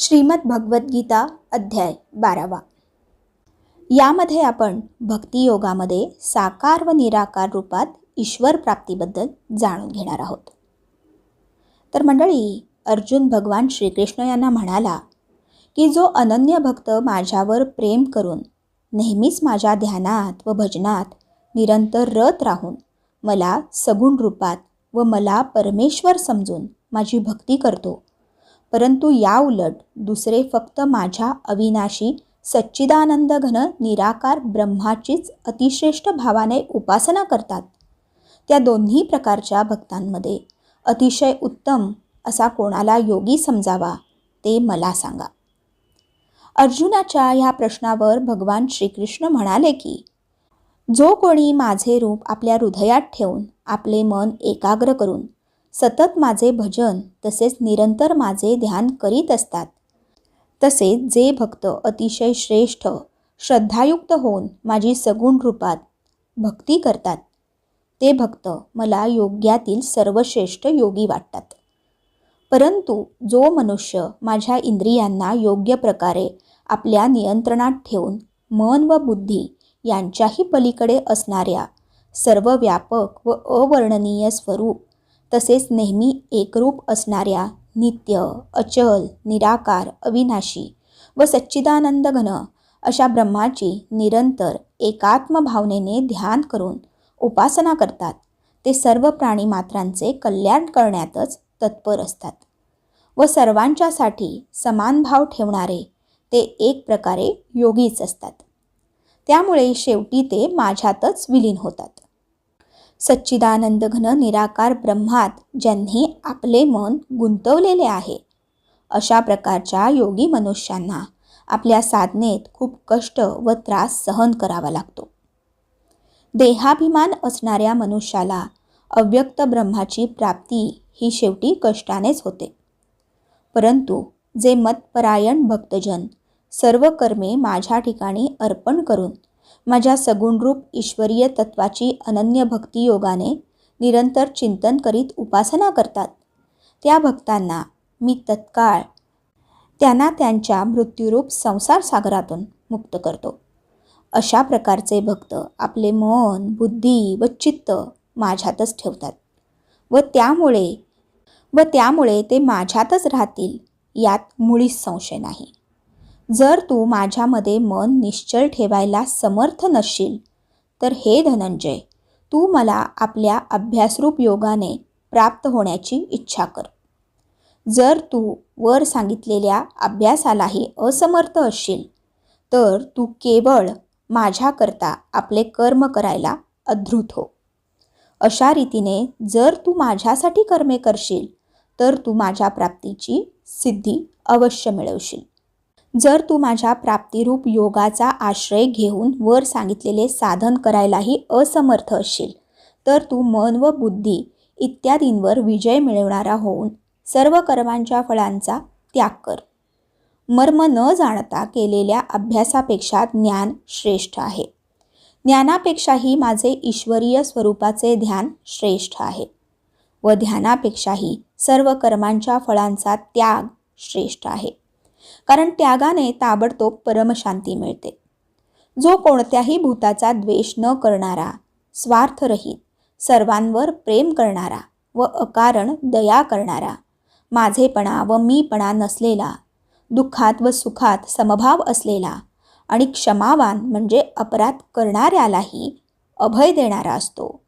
श्रीमद भगवद्गीता अध्याय 12. यामध्ये आपण भक्तियोगामध्ये साकार व निराकार रूपात ईश्वर प्राप्तीबद्दल जाणून घेणार आहोत. तर मंडळी, अर्जुन भगवान श्रीकृष्ण यांना म्हणाला की जो अनन्य भक्त माझ्यावर प्रेम करून नेहमीच माझ्या ध्यानात व भजनात निरंतर रत राहून मला सगुण रूपात व मला परमेश्वर समजून माझी भक्ती करतो, परंतु या उलट दुसरे फक्त माझ्या अविनाशी सच्चिदानंद घन निराकार ब्रह्माचीच अतिश्रेष्ठ भावाने उपासना करतात, त्या दोन्ही प्रकारच्या भक्तांमध्ये अतिशय उत्तम असा कोणाला योगी समजावा ते मला सांगा. अर्जुनाच्या ह्या प्रश्नावर भगवान श्रीकृष्ण म्हणाले की जो कोणी माझे रूप आपल्या हृदयात ठेवून आपले मन एकाग्र करून सतत माझे भजन तसेच निरंतर माझे ध्यान करीत असतात, तसेच जे भक्त अतिशय श्रेष्ठ श्रद्धायुक्त होऊन माझी सगुण रूपात भक्ती करतात, ते भक्त मला योग्यातील सर्वश्रेष्ठ योगी वाटतात. परंतु जो मनुष्य माझ्या इंद्रियांना योग्य प्रकारे आपल्या नियंत्रणात ठेवून मन व बुद्धी यांच्याही पलीकडे असणाऱ्या सर्वव्यापक व अवर्णनीय स्वरूप तसेच नेहमी एकरूप असणाऱ्या नित्य अचल निराकार अविनाशी व सच्चिदानंद घन अशा ब्रह्माची निरंतर एकात्म भावनेने ध्यान करून उपासना करतात, ते सर्व प्राणीमात्रांचे कल्याण करण्यातच तत्पर असतात व सर्वांच्यासाठी समान भाव ठेवणारे ते एक प्रकारे योगीच असतात. त्यामुळे शेवटी ते माझ्यातच विलीन होतात. सच्चिदानंद घन निराकार ब्रह्मात ज्यांनी आपले मन गुंतवलेले आहे, अशा प्रकारच्या योगी मनुष्यांना आपल्या साधनेत खूप कष्ट व त्रास सहन करावा लागतो. देहाभिमान असणाऱ्या मनुष्याला अव्यक्त ब्रह्माची प्राप्ती ही शेवटी कष्टानेच होते. परंतु जे मतपरायण भक्तजन सर्व कर्मे माझ्या ठिकाणी अर्पण करून माझ्या सगुणरूप ईश्वरीय तत्वाची अनन्य भक्ती योगाने निरंतर चिंतन करीत उपासना करतात, त्या भक्तांना मी तत्काळ त्यांना त्यांच्या मृत्यूरूप संसार सागरातून मुक्त करतो. अशा प्रकारचे भक्त आपले मन बुद्धी व चित्त माझ्यातच ठेवतात व त्यामुळे ते माझ्यातच राहतील, यात मुळीच संशय नाही. जर तू माझ्यामध्ये मन निश्चल ठेवायला समर्थ नसशील, तर हे धनंजय, तू मला आपल्या अभ्यासरूप योगाने प्राप्त होण्याची इच्छा कर. जर तू वर सांगितलेल्या अभ्यासालाही असमर्थ असशील, तर तू केवळ माझ्याकरता आपले कर्म करायला अधृत हो. अशा रीतीने जर तू माझ्यासाठी कर्मे करशील, तर तू माझ्या प्राप्तीची सिद्धी अवश्य मिळवशील. जर तू माझ्या प्राप्तिरूप योगाचा आश्रय घेऊन वर सांगितलेले साधन करायलाही असमर्थ असशील, तर तू मन व बुद्धी इत्यादींवर विजय मिळवणारा होऊन सर्व कर्मांच्या फळांचा त्याग कर. मर्म न जाणता केलेल्या अभ्यासापेक्षा ज्ञान श्रेष्ठ आहे. ज्ञानापेक्षाही माझे ईश्वरीय स्वरूपाचे ध्यान श्रेष्ठ आहे व ध्यानापेक्षाही सर्व कर्मांच्या फळांचा त्याग श्रेष्ठ आहे, कारण त्यागाने ताबडतोब परमशांती मिळते. जो कोणत्याही भूताचा द्वेष न करणारा, स्वार्थरहित, सर्वांवर प्रेम करणारा व अकारण दया करणारा, माझेपणा व मीपणा नसलेला, दुःखात व सुखात समभाव असलेला आणि क्षमावान म्हणजे अपराध करणाऱ्यालाही अभय देणारा असतो,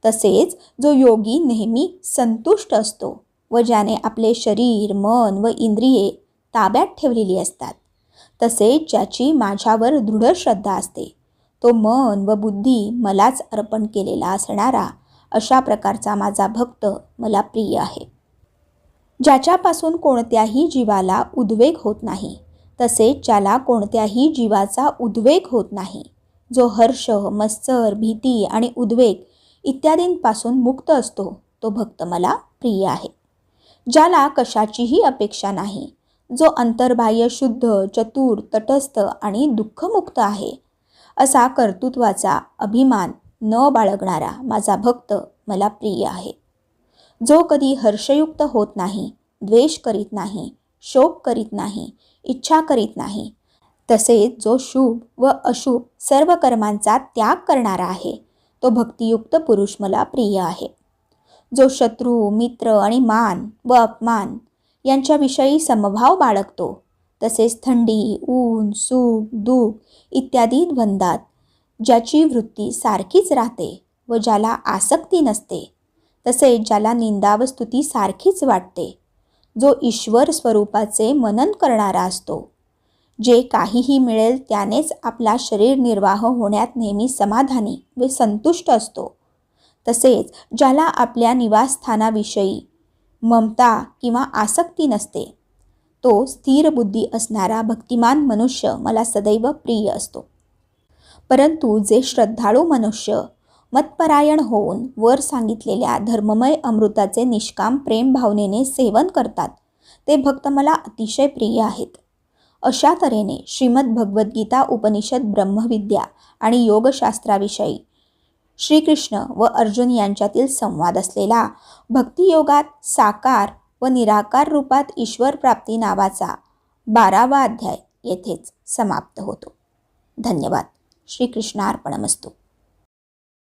तसेच जो योगी नेहमी संतुष्ट असतो व ज्याने आपले शरीर मन व इंद्रिये ताब्यात ठेवलेली असतात, तसेच ज्याची माझ्यावर दृढ श्रद्धा असते, तो मन व बुद्धी मलाच अर्पण केलेला असणारा अशा प्रकारचा माझा भक्त मला प्रिय आहे. ज्याच्यापासून कोणत्याही जीवाला उद्वेग होत नाही, तसेच ज्याला कोणत्याही जीवाचा उद्वेग होत नाही, जो हर्ष मत्सर भीती आणि उद्वेग इत्यादींपासून मुक्त असतो, तो भक्त मला प्रिय आहे. ज्याला कशाचीही अपेक्षा नाही, जो अंतर्बाह्य शुद्ध चतुर तटस्थ आणि दुःखमुक्त आहे, असा कर्तृत्वाचा अभिमान न बाळगणारा माझा भक्त मला प्रिय आहे. जो कधी हर्षयुक्त होत नाही, द्वेष करीत नाही, शोक करीत नाही, इच्छा करीत नाही. तसेच जो शुभ व अशुभ सर्व कर्मांचा त्याग करणारा आहे तो भक्तियुक्त पुरुष मला प्रिय आहे. जो शत्रू, मित्र आणि मान व अपमान यांच्याविषयी समभाव बाळगतो, तसेच थंडी, ऊन, सुख, दुःख इत्यादी द्वंद्वात ज्याची वृत्ती सारखीच राहते व ज्याला आसक्ती नसते, तसेच ज्याला निंदा व स्तुती सारखीच वाटते, जो ईश्वर स्वरूपाचे मनन करणारा असतो, जे काहीही मिळेल त्यानेच आपला शरीर निर्वाह होण्यात नेहमी समाधानी व संतुष्ट असतो, तसेच ज्याला आपल्या निवासस्थानाविषयी ममता किंवा आसक्ती नसते, तो स्थिर बुद्धी असणारा भक्तिमान मनुष्य मला सदैव प्रिय असतो. परंतु जे श्रद्धाळू मनुष्य मतपरायण होऊन वर सांगितलेल्या धर्ममय अमृताचे निष्काम प्रेम भावनेने सेवन करतात, ते भक्त मला अतिशय प्रिय आहेत. अशा तऱ्हेने श्रीमद भगवद्गीता उपनिषद ब्रह्मविद्या आणि योगशास्त्राविषयी श्रीकृष्ण व अर्जुन यांच्यातील संवाद असलेला भक्तियोगात साकार व निराकार रूपात ईश्वर प्राप्ती नावाचा 12वा अध्याय येथेच समाप्त होतो. धन्यवाद. श्रीकृष्णार्पणमस्तु.